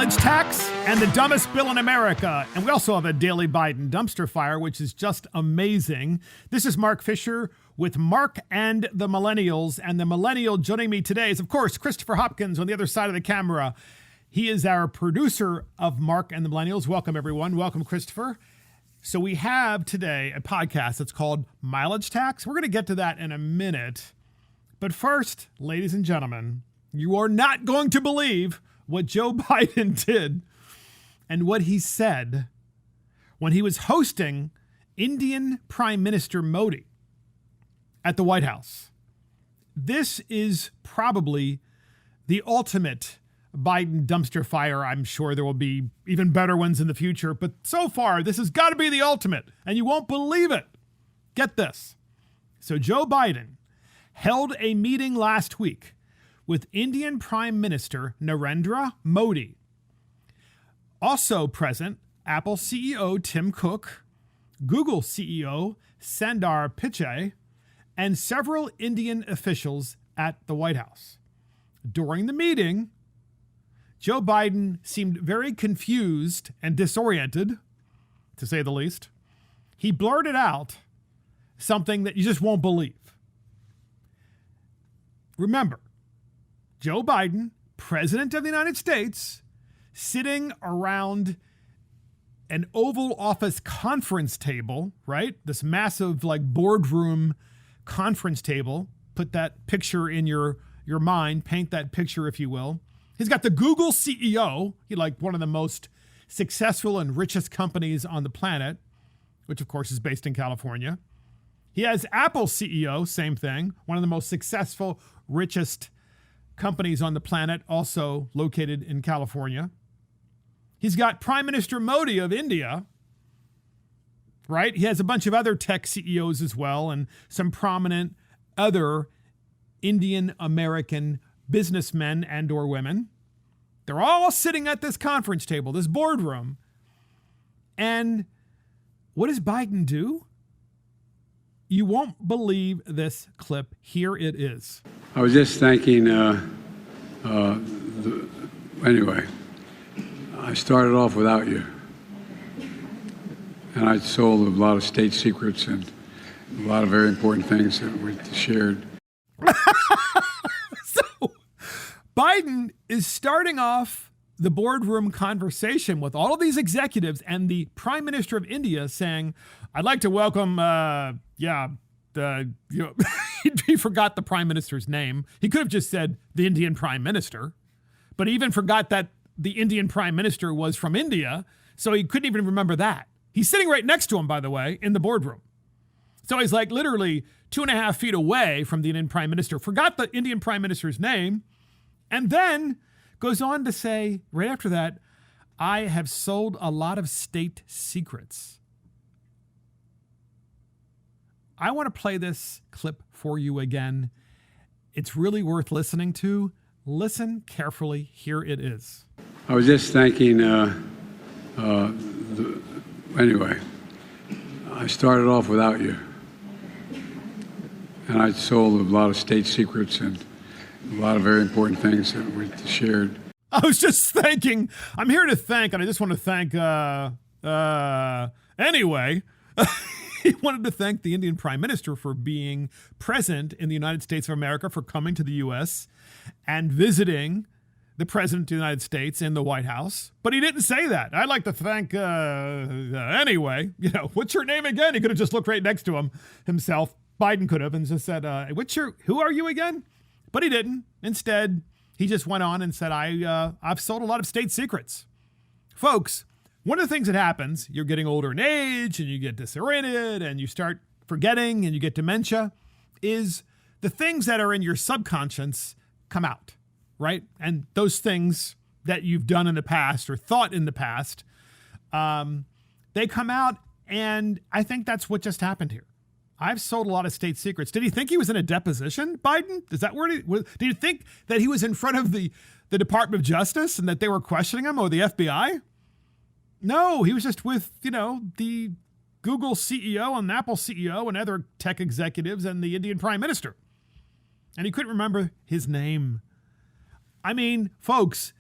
mileage tax and the dumbest bill in America. And we also have a daily Biden dumpster fire, which is just amazing. This is Mark Fisher with Mark and the Millennials. And the millennial joining me today is, of course, Christopher Hopkins on the other side of the camera. He is our producer of Mark and the Millennials. Welcome, everyone. Welcome, Christopher. So we have today a podcast that's called Mileage Tax. We're going to get to that in a minute. But first, ladies and gentlemen, you are not going to believe what Joe Biden did and what he said when he was hosting Indian Prime Minister Modi at the White House. This is probably the ultimate Biden dumpster fire. I'm sure there will be even better ones in the future, but so far, this has got to be the ultimate, and you won't believe it. Get this. So Joe Biden held a meeting last week with Indian Prime Minister Narendra Modi. Also present, Apple CEO Tim Cook, Google CEO Sundar Pichai, and several Indian officials at the White House. During the meeting, Joe Biden seemed very confused and disoriented, to say the least. He blurted out something that you just won't believe. Remember, Joe Biden, President of the United States, sitting around an Oval Office conference table, right? This massive boardroom conference table. Put that picture in your mind, paint that picture, if you will. He's got the Google CEO, one of the most successful and richest companies on the planet, which of course is based in California. He has Apple CEO, same thing, one of the most successful, richest companies on the planet, also located in California. He's got Prime Minister Modi of India, right? He has a bunch of other tech CEOs as well, and some prominent other Indian American businessmen and or women. They're all sitting at this conference table, this boardroom. And what does Biden do? You won't believe this clip. Here it is. I was just thanking, anyway, I started off without you. And I sold a lot of state secrets and a lot of very important things that we shared. So Biden is starting off the boardroom conversation with all of these executives and the Prime Minister of India saying, I'd like to welcome, he forgot the Prime Minister's name. He could have just said the Indian Prime Minister, but he even forgot that the Indian Prime Minister was from India, so he couldn't even remember that. He's sitting right next to him, by the way, in the boardroom. So he's literally 2.5 feet away from the Indian Prime Minister, forgot the Indian Prime Minister's name, and then goes on to say, right after that, I have sold a lot of state secrets. I want to play this clip for you again. It's really worth listening to. Listen carefully. Here it is. I was just thanking, anyway, I started off without you. And I sold a lot of state secrets and a lot of very important things that we shared. I was just thanking, I'm here to thank, and I just want to thank, anyway, he wanted to thank the Indian Prime Minister for being present in the United States of America, for coming to the U.S. and visiting the President of the United States in the White House. But he didn't say that. I'd like to thank, anyway, what's your name again? He could have just looked right next to him himself. Biden could have and just said, who are you again? But he didn't. Instead, he just went on and said, I've sold a lot of state secrets. Folks, one of the things that happens, you're getting older in age and you get disoriented and you start forgetting and you get dementia, is the things that are in your subconscious come out, right? And those things that you've done in the past or thought in the past, they come out, and I think that's what just happened here. I've sold a lot of state secrets. Did he think he was in a deposition, Biden? Is that where did you think that he was in front of the Department of Justice and that they were questioning him, or the FBI? No, he was just with, the Google CEO and Apple CEO and other tech executives and the Indian Prime Minister. And he couldn't remember his name. I mean, folks,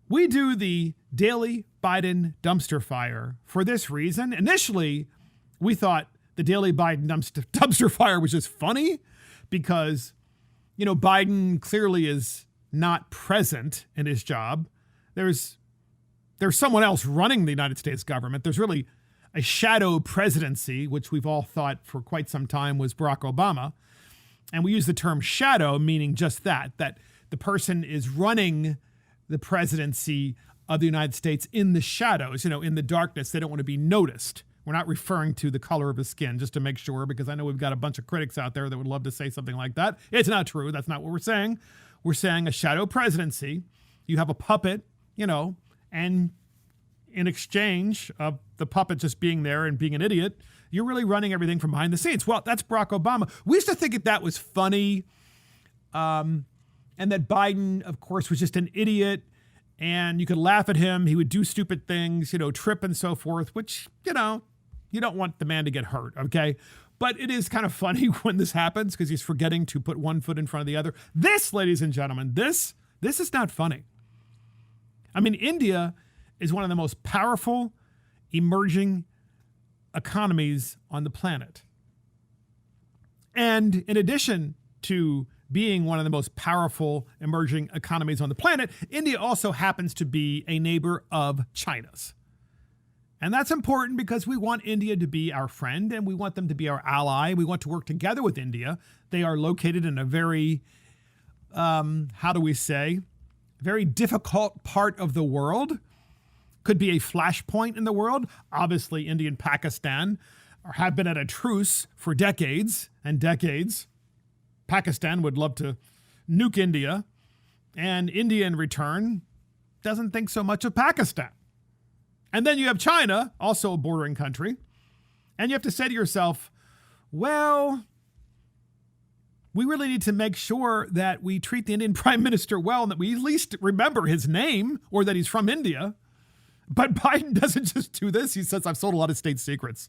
We do the Daily Biden Dumpster Fire for this reason. Initially, we thought the Daily Biden Dumpster Fire was just funny because, Biden clearly is not present in his job. There's someone else running the United States government. There's really a shadow presidency, which we've all thought for quite some time was Barack Obama. And we use the term shadow, meaning just that the person is running the presidency of the United States in the shadows, in the darkness. They don't want to be noticed. We're not referring to the color of his skin, just to make sure, because I know we've got a bunch of critics out there that would love to say something like that. It's not true. That's not what we're saying. We're saying a shadow presidency. You have a puppet, and in exchange of the puppet just being there and being an idiot, you're really running everything from behind the scenes. Well, that's Barack Obama. We used to think that was funny, and that Biden, of course, was just an idiot, and you could laugh at him. He would do stupid things, trip and so forth, which, you don't want the man to get hurt, okay? But it is kind of funny when this happens because he's forgetting to put one foot in front of the other. This, ladies and gentlemen, this is not funny. I mean, India is one of the most powerful emerging economies on the planet. And in addition to being one of the most powerful emerging economies on the planet, India also happens to be a neighbor of China's. And that's important because we want India to be our friend and we want them to be our ally. We want to work together with India. They are located in a very, very difficult part of the world. Could be a flashpoint in the world. Obviously, India and Pakistan have been at a truce for decades and decades. Pakistan would love to nuke India, and India in return doesn't think so much of Pakistan. And then you have China, also a bordering country, and you have to say to yourself, well, we really need to make sure that we treat the Indian Prime Minister well and that we at least remember his name or that he's from India. But Biden doesn't just do this. He says, I've sold a lot of state secrets.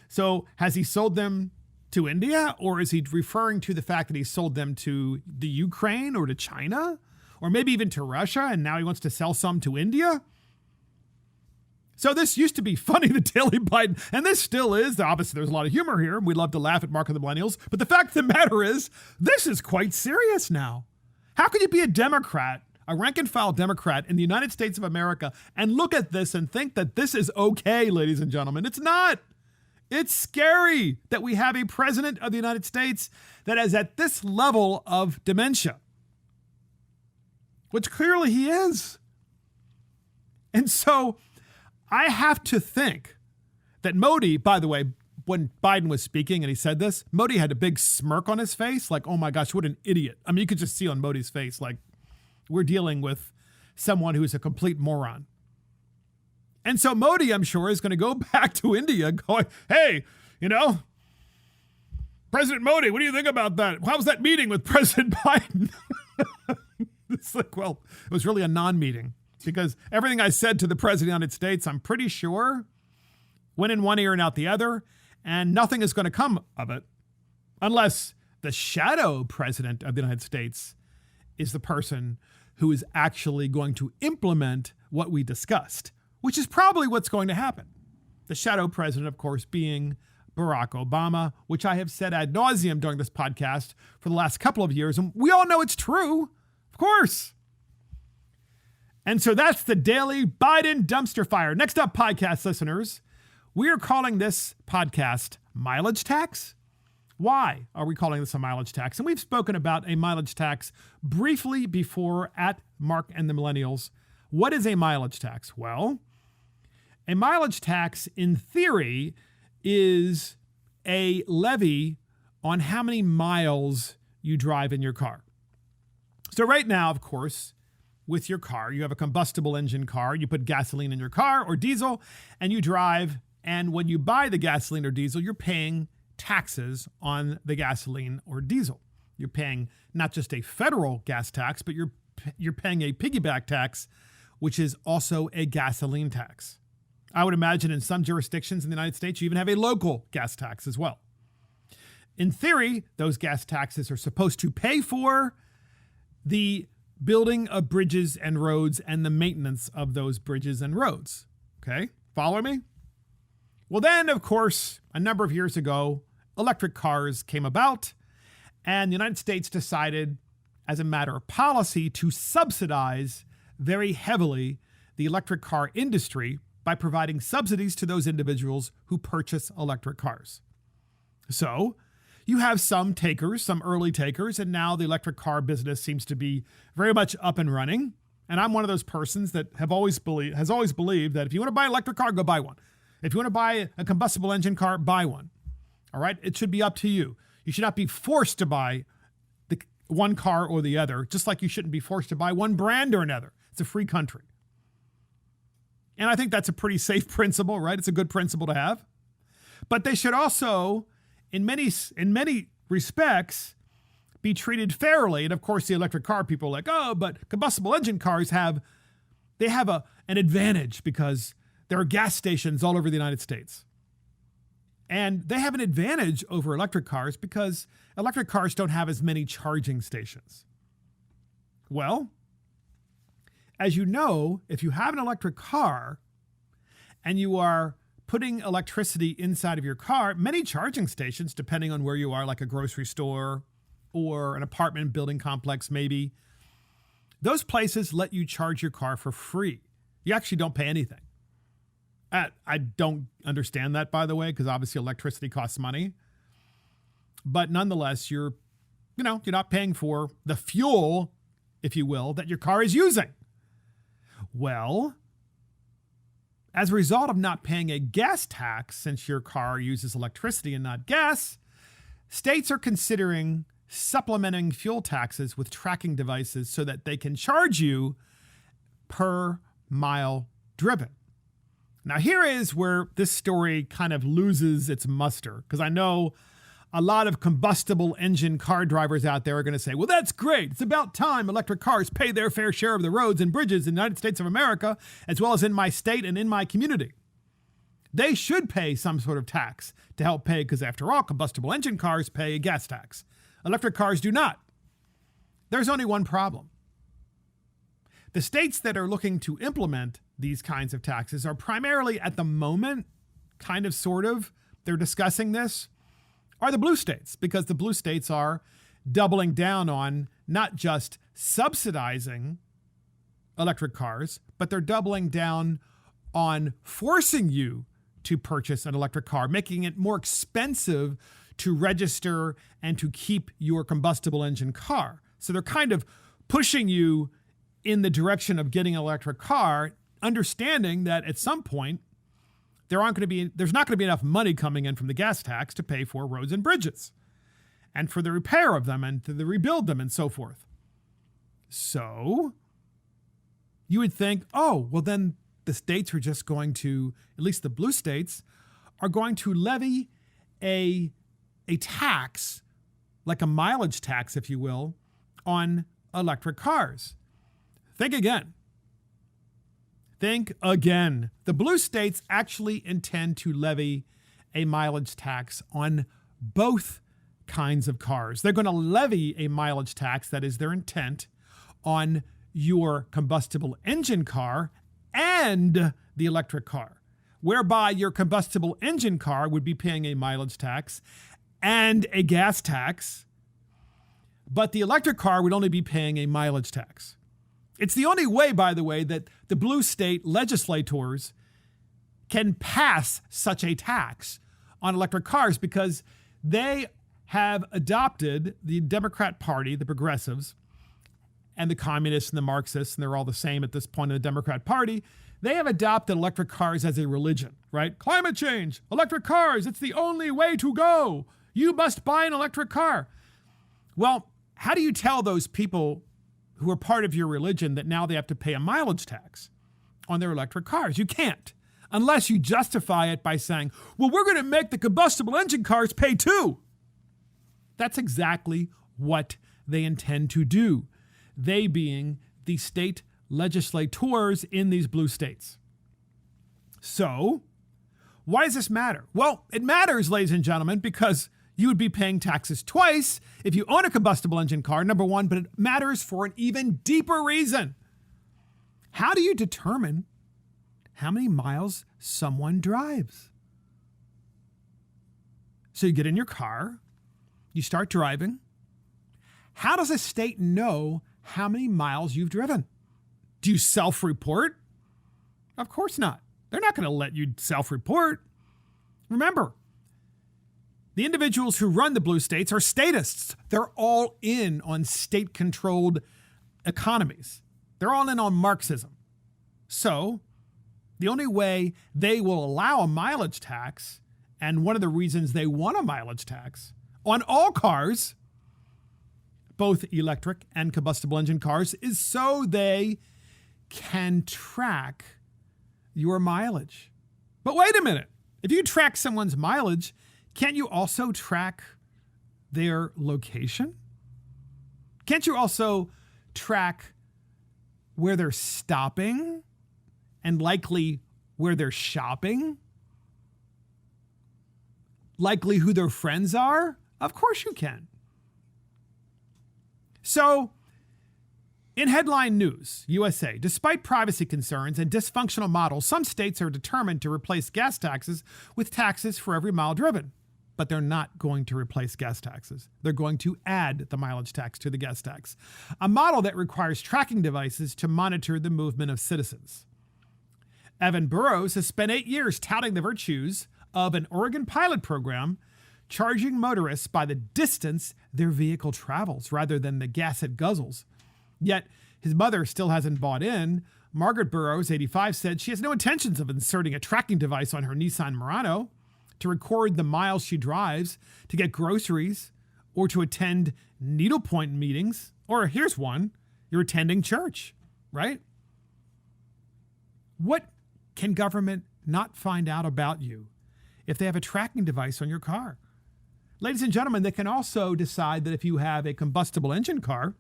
So has he sold them to India, or is he referring to the fact that he sold them to the Ukraine or to China or maybe even to Russia, and now he wants to sell some to India? So this used to be funny, the Daily Biden, and this still is. Obviously, there's a lot of humor here. We love to laugh at Mark and the Millennials. But the fact of the matter is, this is quite serious now. How could you be a Democrat, a rank and file Democrat in the United States of America, and look at this and think that this is okay, ladies and gentlemen? It's not. It's scary that we have a president of the United States that is at this level of dementia, which clearly he is. And so I have to think that Modi, by the way, when Biden was speaking and he said this, Modi had a big smirk on his face, like, oh my gosh, what an idiot. I mean, you could just see on Modi's face, like, we're dealing with someone who's a complete moron. And so Modi, I'm sure, is going to go back to India going, hey, President Modi, what do you think about that? How was that meeting with President Biden? It's like, well, it was really a non-meeting because everything I said to the President of the United States, I'm pretty sure, went in one ear and out the other, and nothing is going to come of it unless the shadow president of the United States is the person who is actually going to implement what we discussed, which is probably what's going to happen. The shadow president, of course, being Barack Obama, which I have said ad nauseum during this podcast for the last couple of years. And we all know it's true, of course. And so that's the Daily Biden Dumpster Fire. Next up, podcast listeners, we are calling this podcast Mileage Tax. Why are we calling this a mileage tax? And we've spoken about a mileage tax briefly before at Mark and the Millennials. What is a mileage tax? Well, a mileage tax, in theory, is a levy on how many miles you drive in your car. So right now, of course, with your car, you have a combustible engine car, you put gasoline in your car or diesel, and you drive. And when you buy the gasoline or diesel, you're paying taxes on the gasoline or diesel. You're paying not just a federal gas tax, but you're paying a piggyback tax, which is also a gasoline tax. I would imagine in some jurisdictions in the United States, you even have a local gas tax as well. In theory, those gas taxes are supposed to pay for the building of bridges and roads and the maintenance of those bridges and roads. Okay, follow me? Well, then, of course, a number of years ago, electric cars came about, and the United States decided, as a matter of policy, to subsidize very heavily the electric car industry by providing subsidies to those individuals who purchase electric cars. So you have some takers, some early takers, and now the electric car business seems to be very much up and running. And I'm one of those persons that has always believed that if you want to buy an electric car, go buy one. If you want to buy a combustible engine car, buy one. All right? It should be up to you. You should not be forced to buy the one car or the other, just like you shouldn't be forced to buy one brand or another. It's a free country. And I think that's a pretty safe principle, right? It's a good principle to have. But they should also, in many respects, be treated fairly. And of course, the electric car people are like, oh, but combustible engine cars have an advantage because there are gas stations all over the United States. And they have an advantage over electric cars because electric cars don't have as many charging stations. Well, as you know, if you have an electric car and you are putting electricity inside of your car, many charging stations, depending on where you are, like a grocery store or an apartment building complex maybe, those places let you charge your car for free. You actually don't pay anything. I don't understand that, by the way, because obviously electricity costs money. But nonetheless, you're not paying for the fuel, if you will, that your car is using. Well, as a result of not paying a gas tax, since your car uses electricity and not gas, states are considering supplementing fuel taxes with tracking devices so that they can charge you per mile driven. Now, here is where this story kind of loses its muster, because I know a lot of combustible engine car drivers out there are going to say, well, that's great. It's about time electric cars pay their fair share of the roads and bridges in the United States of America, as well as in my state and in my community. They should pay some sort of tax to help pay, because after all, combustible engine cars pay a gas tax. Electric cars do not. There's only one problem. The states that are looking to implement these kinds of taxes are primarily, at the moment, they're discussing this, are the blue states, because the blue states are doubling down on not just subsidizing electric cars, but they're doubling down on forcing you to purchase an electric car, making it more expensive to register and to keep your combustible engine car. So they're kind of pushing you in the direction of getting an electric car, understanding that at some point there's not going to be enough money coming in from the gas tax to pay for roads and bridges and for the repair of them and to rebuild them and so forth. So you would think, oh, well, then the states are just going to, at least the blue states, are going to levy a tax, like a mileage tax, if you will, on electric cars. Think again. The blue states actually intend to levy a mileage tax on both kinds of cars. They're going to levy a mileage tax, that is their intent, on your combustible engine car and the electric car, whereby your combustible engine car would be paying a mileage tax and a gas tax, but the electric car would only be paying a mileage tax. It's the only way, by the way, that the blue state legislators can pass such a tax on electric cars, because they have adopted, the Democrat Party, the progressives, and the communists and the Marxists, and they're all the same at this point in the Democrat Party, they have adopted electric cars as a religion, right? Climate change, electric cars, it's the only way to go. You must buy an electric car. Well, how do you tell those people who are part of your religion that now they have to pay a mileage tax on their electric cars? You can't, unless you justify it by saying, well, we're going to make the combustible engine cars pay too. That's exactly what they intend to do, they being the state legislators in these blue states. So why does this matter? Well, it matters, ladies and gentlemen, because You would be paying taxes twice if you own a combustible engine car, number one, but it matters for an even deeper reason. How do you determine how many miles someone drives? So you get in your car, you start driving. How does a state know how many miles you've driven? Do you self-report? Of course not. They're not going to let you self-report. Remember, the individuals who run the blue states are statists. They're all in on state-controlled economies. They're all in on Marxism. So the only way they will allow a mileage tax, and one of the reasons they want a mileage tax on all cars, both electric and combustible engine cars, is so they can track your mileage. But wait a minute. If you track someone's mileage, can't you also track their location? Can't you also track where they're stopping and likely where they're shopping? Likely who their friends are? Of course you can. So, in headline news, USA, despite privacy concerns and dysfunctional models, some states are determined to replace gas taxes with taxes for every mile driven. But they're not going to replace gas taxes. They're going to add the mileage tax to the gas tax, a model that requires tracking devices to monitor the movement of citizens. Evan Burrows has spent 8 years touting the virtues of an Oregon pilot program charging motorists by the distance their vehicle travels rather than the gas it guzzles. Yet his mother still hasn't bought in. Margaret Burrows, 85, said she has no intentions of inserting a tracking device on her Nissan Murano to record the miles she drives to get groceries or to attend needlepoint meetings. Or here's one, you're attending church, right? What can government not find out about you if they have a tracking device on your car? Ladies and gentlemen, they can also decide that if you have a combustible engine car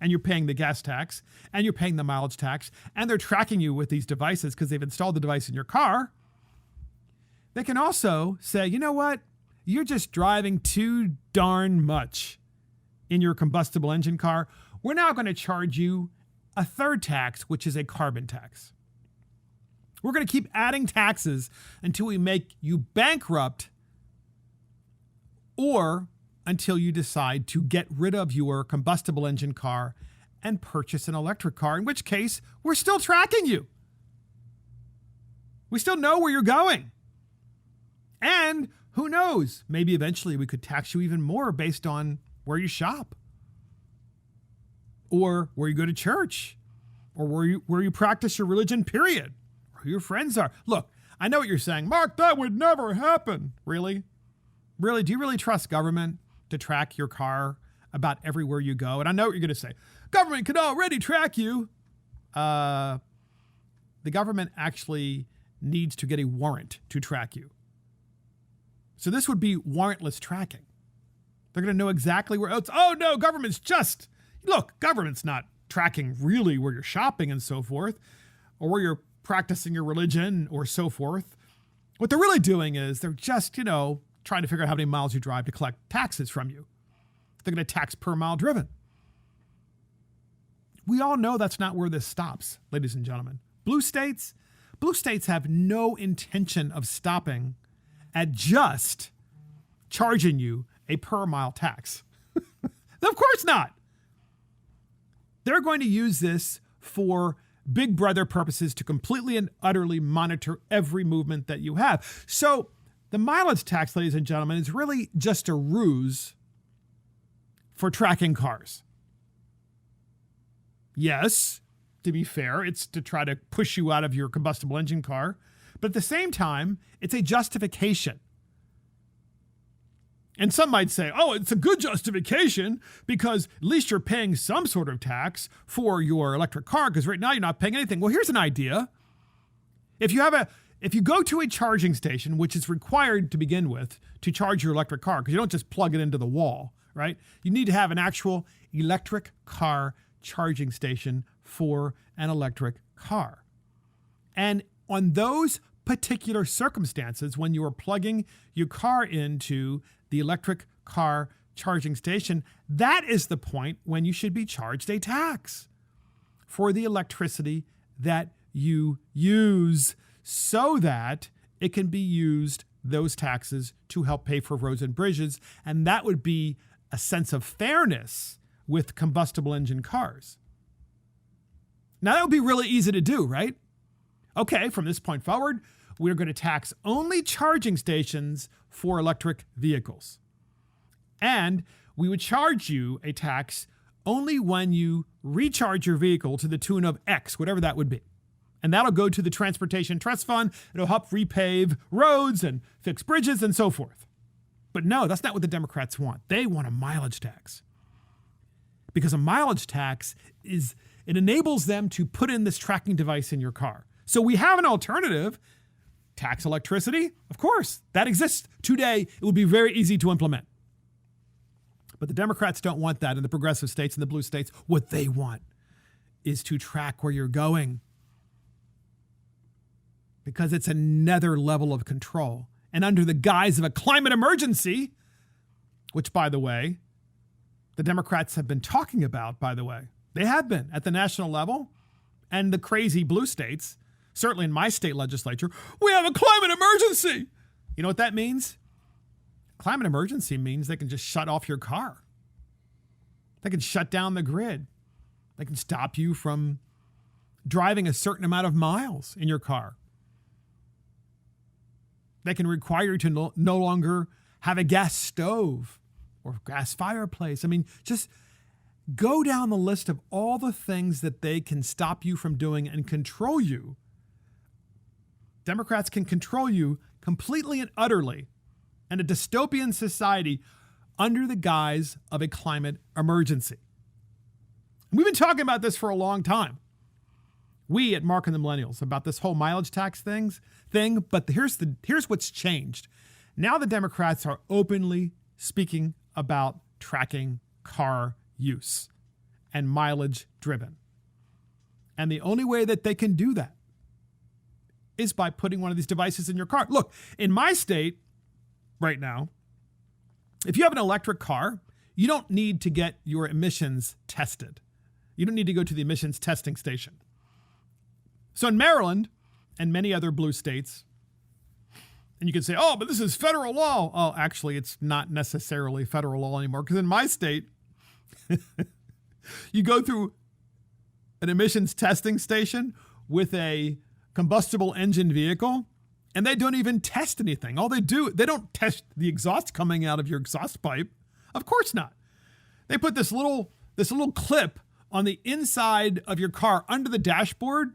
and you're paying the gas tax and you're paying the mileage tax and they're tracking you with these devices because they've installed the device in your car, they can also say, you know what? You're just driving too darn much in your combustible engine car. We're now going to charge you a third tax, which is a carbon tax. We're going to keep adding taxes until we make you bankrupt or until you decide to get rid of your combustible engine car and purchase an electric car, in which case we're still tracking you. We still know where you're going. And who knows, maybe eventually we could tax you even more based on where you shop or where you go to church or where you practice your religion, period, or who your friends are. Look, I know what you're saying. Mark, that would never happen. Really? Really? Do you really trust government to track your car about everywhere you go? And I know what you're going to say. Government can already track you. The government actually needs to get a warrant to track you. So this would be warrantless tracking. They're going to know exactly where else. Oh no, government's not tracking really where you're shopping and so forth, or where you're practicing your religion or so forth. What they're really doing is they're just, trying to figure out how many miles you drive to collect taxes from you. They're going to tax per mile driven. We all know that's not where this stops, ladies and gentlemen. Blue states have no intention of stopping at just charging you a per mile tax. Of course not. They're going to use this for Big Brother purposes to completely and utterly monitor every movement that you have. So the mileage tax, ladies and gentlemen, is really just a ruse for tracking cars. Yes, to be fair, it's to try to push you out of your combustible engine car. But at the same time, it's a justification. And some might say, oh, it's a good justification because at least you're paying some sort of tax for your electric car because right now you're not paying anything. Well, here's an idea. If you go to a charging station, which is required to begin with to charge your electric car, because you don't just plug it into the wall, right? You need to have an actual electric car charging station for an electric car. And on those particular circumstances, when you are plugging your car into the electric car charging station, that is the point when you should be charged a tax for the electricity that you use, so that it can be used, those taxes, to help pay for roads and bridges. And that would be a sense of fairness with combustible engine cars. Now, that would be really easy to do, right? Okay, from this point forward, we're going to tax only charging stations for electric vehicles. And we would charge you a tax only when you recharge your vehicle to the tune of X, whatever that would be. And that'll go to the Transportation Trust Fund. It'll help repave roads and fix bridges and so forth. But no, that's not what the Democrats want. They want a mileage tax. Because a mileage tax it enables them to put in this tracking device in your car. So we have an alternative. Tax electricity, of course, that exists today. It would be very easy to implement. But the Democrats don't want that in the progressive states and the blue states. What they want is to track where you're going, because it's another level of control. And under the guise of a climate emergency, which, by the way, the Democrats have been talking about, by the way. They have been at the national level, and the crazy blue states, certainly in my state legislature, we have a climate emergency. You know what that means? Climate emergency means they can just shut off your car. They can shut down the grid. They can stop you from driving a certain amount of miles in your car. They can require you to no longer have a gas stove or gas fireplace. I mean, just go down the list of all the things that they can stop you from doing and control you. Democrats can control you completely and utterly in a dystopian society under the guise of a climate emergency. We've been talking about this for a long time. We at Mark and the Millennials, about this whole mileage tax thing, but here's what's changed. Now the Democrats are openly speaking about tracking car use and mileage driven. And the only way that they can do that is by putting one of these devices in your car. Look, in my state right now, if you have an electric car, you don't need to get your emissions tested. You don't need to go to the emissions testing station. So in Maryland and many other blue states, and you can say, oh, but this is federal law. Oh, actually, it's not necessarily federal law anymore, because in my state, you go through an emissions testing station with a combustible engine vehicle, and they don't even test anything. All they do, they don't test the exhaust coming out of your exhaust pipe. Of course not. They put this little clip on the inside of your car under the dashboard.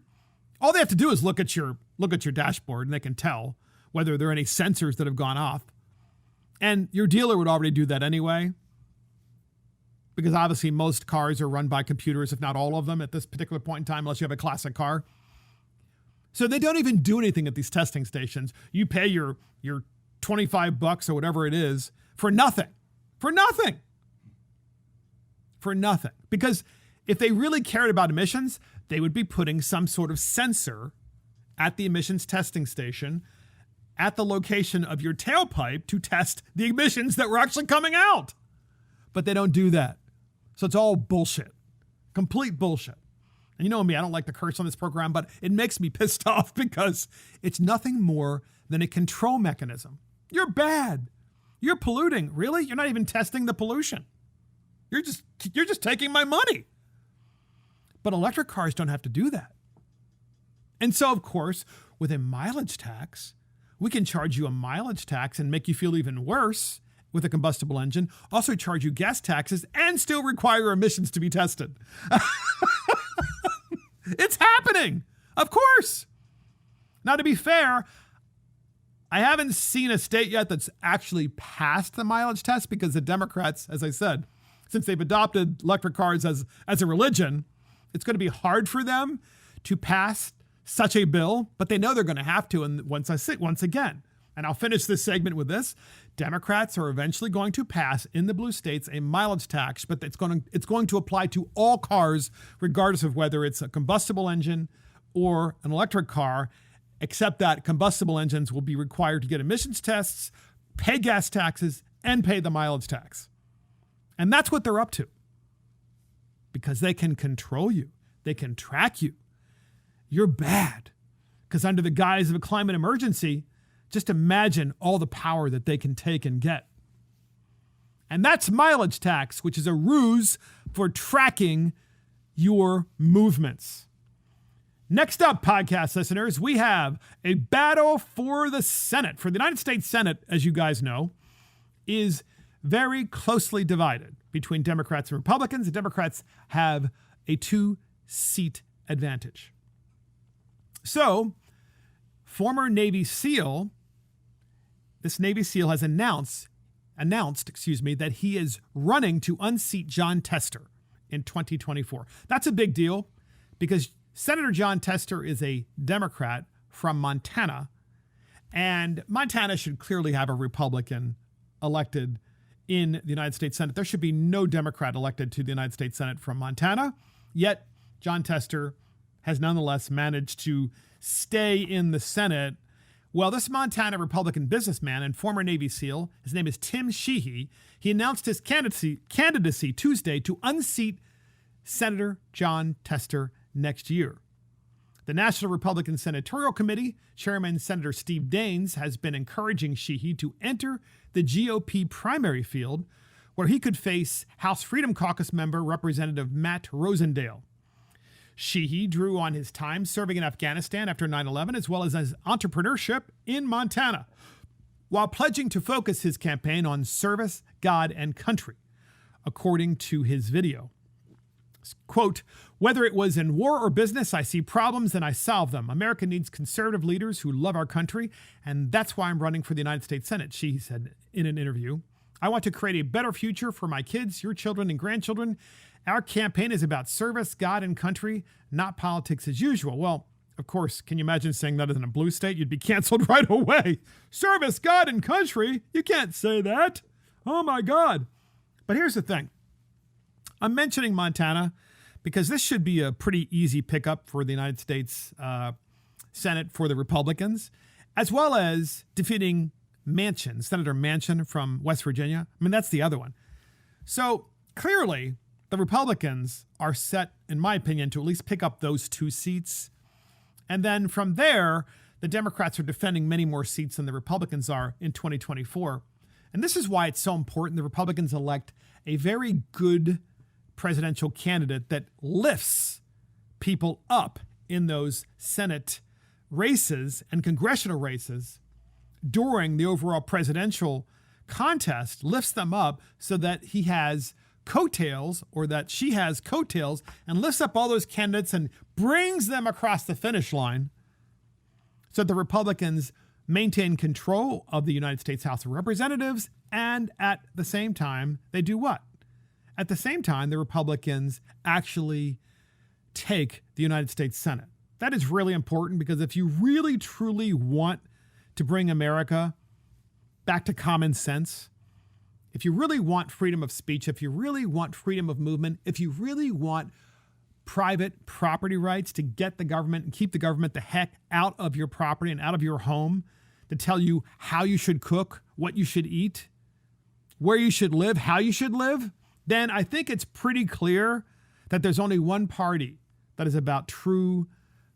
All they have to do is look at your dashboard, and they can tell whether there are any sensors that have gone off. And your dealer would already do that anyway, because obviously most cars are run by computers, if not all of them at this particular point in time, unless you have a classic car. So they don't even do anything at these testing stations. You pay your $25 or whatever it is for nothing. Because if they really cared about emissions, they would be putting some sort of sensor at the emissions testing station at the location of your tailpipe to test the emissions that were actually coming out. But they don't do that. So it's all bullshit. Complete bullshit. And you know me, I don't like to curse on this program, but it makes me pissed off because it's nothing more than a control mechanism. You're bad. You're polluting. Really? You're not even testing the pollution. You're just taking my money. But electric cars don't have to do that. And so, of course, with a mileage tax, we can charge you a mileage tax and make you feel even worse with a combustible engine, also charge you gas taxes, and still require emissions to be tested. It's happening, of course. Now, to be fair, I haven't seen a state yet that's actually passed the mileage test, because the Democrats, as I said, since they've adopted electric cars as a religion, it's going to be hard for them to pass such a bill, but they know they're going to have to. And once again, and I'll finish this segment with this, Democrats are eventually going to pass in the blue states a mileage tax, but it's going to apply to all cars, regardless of whether it's a combustible engine or an electric car, except that combustible engines will be required to get emissions tests, pay gas taxes, and pay the mileage tax. And that's what they're up to. Because they can control you. They can track you. You're bad. Because under the guise of a climate emergency, just imagine all the power that they can take and get. And that's mileage tax, which is a ruse for tracking your movements. Next up, podcast listeners, we have a battle for the Senate. For the United States Senate, as you guys know, is very closely divided between Democrats and Republicans. The Democrats have a 2-seat advantage. So, former Navy SEAL, this Navy SEAL has announced that he is running to unseat Jon Tester in 2024. That's a big deal because Senator Jon Tester is a Democrat from Montana, and Montana should clearly have a Republican elected in the United States Senate. There should be no Democrat elected to the United States Senate from Montana, yet Jon Tester has nonetheless managed to stay in the Senate. Well, this Montana Republican businessman and former Navy SEAL, his name is Tim Sheehy, he announced his candidacy Tuesday to unseat Senator Jon Tester next year. The National Republican Senatorial Committee, Chairman Senator Steve Daines, has been encouraging Sheehy to enter the GOP primary field, where he could face House Freedom Caucus member Representative Matt Rosendale. Sheehy drew on his time serving in Afghanistan after 9/11, as well as his entrepreneurship in Montana, while pledging to focus his campaign on service, God, and country, according to his video. Quote, "Whether it was in war or business, I see problems and I solve them. America needs conservative leaders who love our country, and that's why I'm running for the United States Senate," Sheehy said in an interview. "I want to create a better future for my kids, your children, and grandchildren. Our campaign is about service, God, and country, not politics as usual." Well, of course, can you imagine saying that in a blue state? You'd be canceled right away. Service, God, and country? You can't say that. Oh my God. But here's the thing. I'm mentioning Montana because this should be a pretty easy pickup for the United States Senate for the Republicans, as well as defeating Manchin, Senator Manchin from West Virginia. I mean, that's the other one. So clearly, the Republicans are set, in my opinion, to at least pick up those 2 seats. And then from there, the Democrats are defending many more seats than the Republicans are in 2024. And this is why it's so important the Republicans elect a very good presidential candidate that lifts people up in those Senate races and congressional races during the overall presidential contest, lifts them up so that he has coattails, or that she has coattails, and lifts up all those candidates and brings them across the finish line so that the Republicans maintain control of the United States House of Representatives. And at the same time, they do what? At the same time, the Republicans actually take the United States Senate. That is really important because if you really, truly want to bring America back to common sense, if you really want freedom of speech, if you really want freedom of movement, if you really want private property rights to get the government and keep the government the heck out of your property and out of your home, to tell you how you should cook, what you should eat, where you should live, how you should live, then I think it's pretty clear that there's only one party that is about true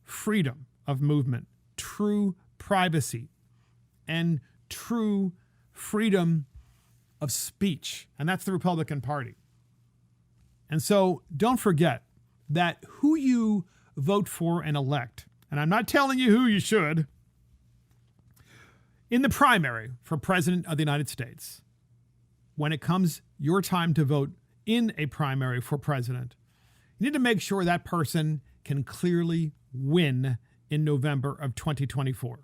freedom of movement, true privacy, and true freedom of speech, and that's the Republican Party. And so don't forget that who you vote for and elect, and I'm not telling you who you should, in the primary for President of the United States, when it comes your time to vote in a primary for president, you need to make sure that person can clearly win in November of 2024.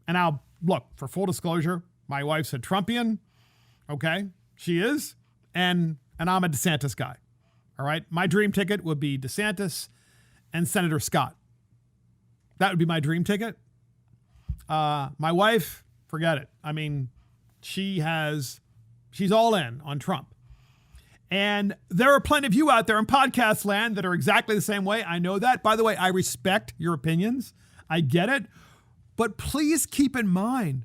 And I'll look, for full disclosure, my wife's a Trumpian. Okay, she is, and I'm a DeSantis guy. All right, my dream ticket would be DeSantis and Senator Scott. That would be my dream ticket. My wife, forget it. I mean, she's all in on Trump. And there are plenty of you out there in podcast land that are exactly the same way. I know that. By the way, I respect your opinions. I get it. But please keep in mind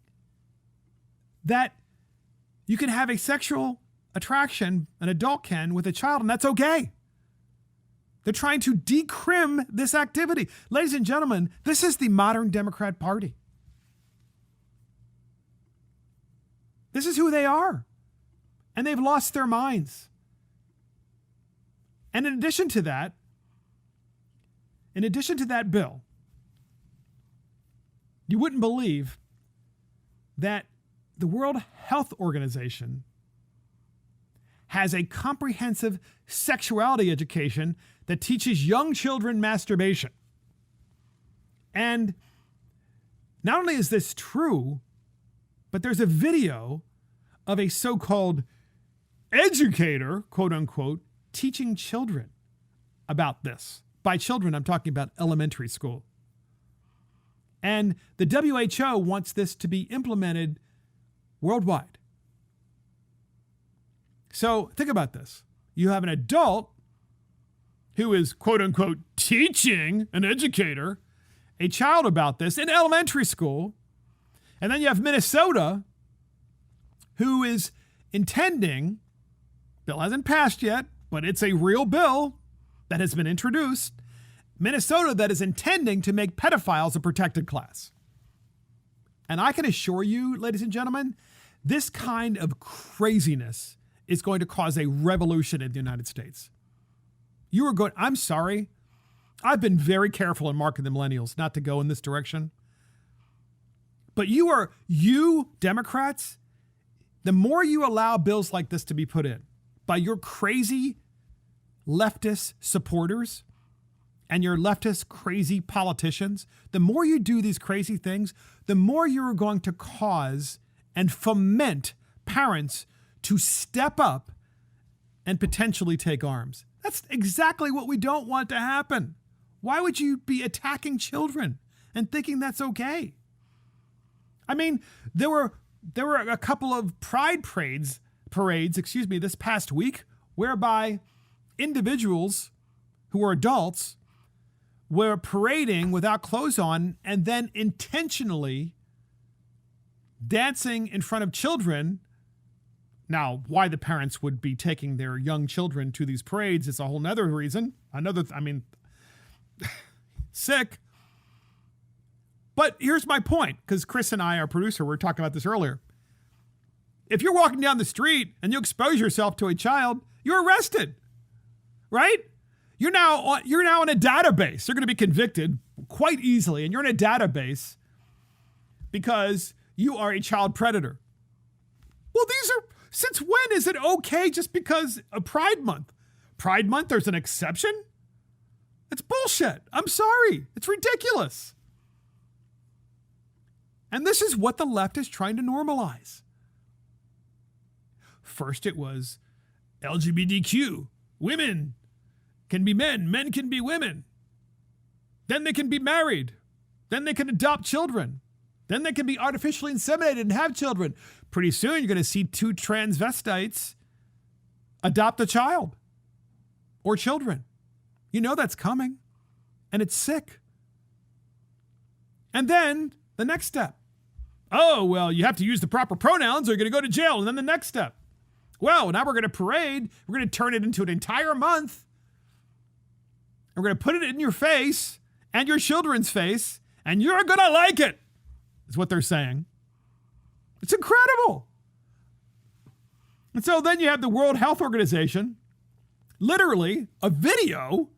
that you can have a sexual attraction, an adult can, with a child, and that's okay. They're trying to decrim this activity. Ladies and gentlemen, this is the modern Democrat Party. This is who they are. And they've lost their minds. And in addition to that bill, you wouldn't believe that the World Health Organization has a comprehensive sexuality education that teaches young children masturbation. And not only is this true, but there's a video of a so-called educator, quote unquote, teaching children about this. By children, I'm talking about elementary school. And the WHO wants this to be implemented worldwide. So think about this. You have an adult who is, quote unquote, teaching an educator, a child about this in elementary school. And then you have Minnesota, who is intending, bill hasn't passed yet, but it's a real bill that has been introduced. Minnesota that is intending to make pedophiles a protected class. And I can assure you, ladies and gentlemen, this kind of craziness is going to cause a revolution in the United States. You are going, I'm sorry. I've been very careful in marking the millennials not to go in this direction. But you Democrats, the more you allow bills like this to be put in by your crazy leftist supporters and your leftist crazy politicians, the more you do these crazy things, the more you're going to cause and foment parents to step up and potentially take arms. That's exactly what we don't want to happen. Why would you be attacking children and thinking that's okay? I mean, there were a couple of pride parades, this past week, whereby individuals who were adults were parading without clothes on and then intentionally dancing in front of children. Now, why the parents would be taking their young children to these parades is a whole nother reason. Sick. But here's my point, because Chris and I, our producer, were talking about this earlier. If you're walking down the street and you expose yourself to a child, you're arrested, right? You're now in a database. You're going to be convicted quite easily, and you're in a database because you are a child predator. Well, since when is it okay just because of Pride Month? Pride Month, there's an exception? It's bullshit. I'm sorry. It's ridiculous. And this is what the left is trying to normalize. First it was LGBTQ. Women can be men. Men can be women. Then they can be married. Then they can adopt children. Then they can be artificially inseminated and have children. Pretty soon you're going to see 2 transvestites adopt a child or children. You know that's coming. And it's sick. And then the next step. Oh, well, you have to use the proper pronouns or you're going to go to jail. And then the next step. Well, now we're going to parade. We're going to turn it into an entire month. And we're going to put it in your face and your children's face. And you're going to like it, is what they're saying. It's incredible. And so then you have the World Health Organization, literally a video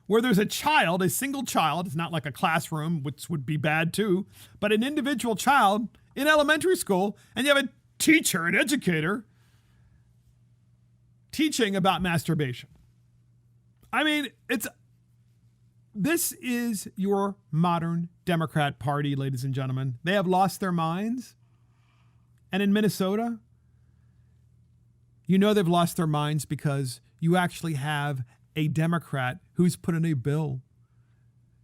where there's a child, a single child. It's not like a classroom, which would be bad too, but an individual child in elementary school, and you have a teacher, an educator, teaching about masturbation. I mean, this is your modern Democrat Party, ladies and gentlemen. They have lost their minds. And in Minnesota, you know they've lost their minds because you actually have a Democrat who's put in a bill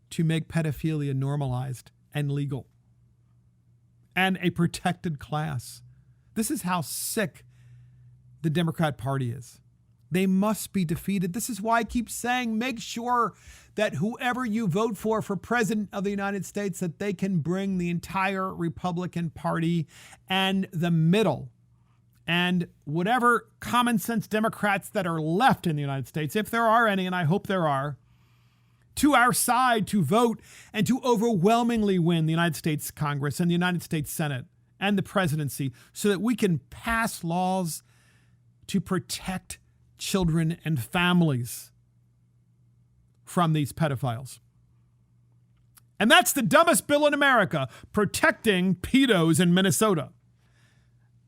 to make pedophilia normalized and legal and a protected class. This is how sick the Democrat Party is. They must be defeated. This is why I keep saying, make sure that whoever you vote for President of the United States, that they can bring the entire Republican Party and the middle and whatever common sense Democrats that are left in the United States, if there are any, and I hope there are, to our side to vote and to overwhelmingly win the United States Congress and the United States Senate and the presidency so that we can pass laws to protect children and families from these pedophiles. And that's the dumbest bill in America, protecting pedos in Minnesota.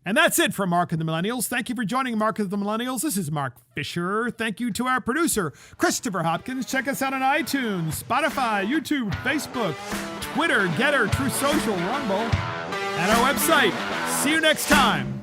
And that's it for Mark and the Millennials. Thank you for joining Mark and the Millennials. This is Mark Fisher. Thank you to our producer, Christopher Hopkins. Check us out on iTunes, Spotify, YouTube, Facebook, Twitter, Getter, True Social, Rumble, and our website. See you next time.